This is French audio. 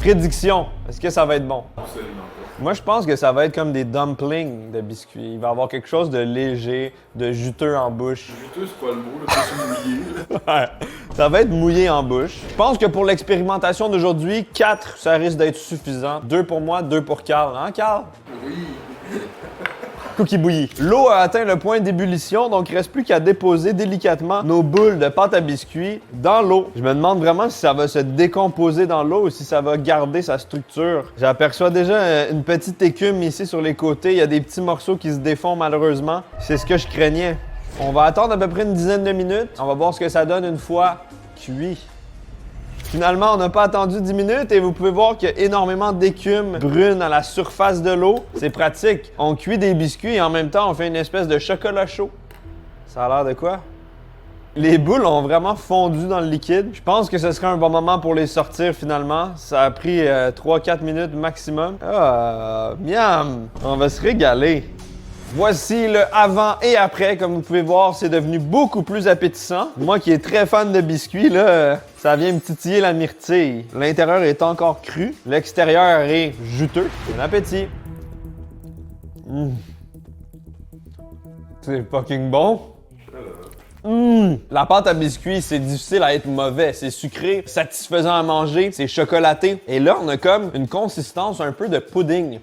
Prédiction, est-ce que ça va être bon? Absolument pas. Moi, je pense que ça va être comme des dumplings de biscuits. Il va y avoir quelque chose de léger, de juteux en bouche. Juteux, c'est pas le mot, là, c'est mouillé. Là. Ouais, ça va être mouillé en bouche. Je pense que pour l'expérimentation d'aujourd'hui, 4, ça risque d'être suffisant. 2 pour moi, 2 pour Carl. Hein, Carl? Oui. Cookie bouilli. L'eau a atteint le point d'ébullition, donc il ne reste plus qu'à déposer délicatement nos boules de pâte à biscuits dans l'eau. Je me demande vraiment si ça va se décomposer dans l'eau ou si ça va garder sa structure. J'aperçois déjà une petite écume ici sur les côtés. Il y a des petits morceaux qui se défont malheureusement. C'est ce que je craignais. On va attendre à peu près une dizaine de minutes. On va voir ce que ça donne une fois cuit. Finalement, on n'a pas attendu 10 minutes et vous pouvez voir qu'il y a énormément d'écume brune à la surface de l'eau. C'est pratique. On cuit des biscuits et en même temps, on fait une espèce de chocolat chaud. Ça a l'air de quoi? Les boules ont vraiment fondu dans le liquide. Je pense que ce serait un bon moment pour les sortir finalement. Ça a pris 3-4 minutes maximum. Ah, miam! On va se régaler. Voici le avant et après. Comme vous pouvez voir, c'est devenu beaucoup plus appétissant. Moi qui est très fan de biscuits, là, ça vient me titiller la myrtille. L'intérieur est encore cru. L'extérieur est juteux. Bon appétit. C'est fucking bon. La pâte à biscuits, c'est difficile à être mauvais. C'est sucré, satisfaisant à manger, c'est chocolaté. Et là, on a comme une consistance un peu de pudding.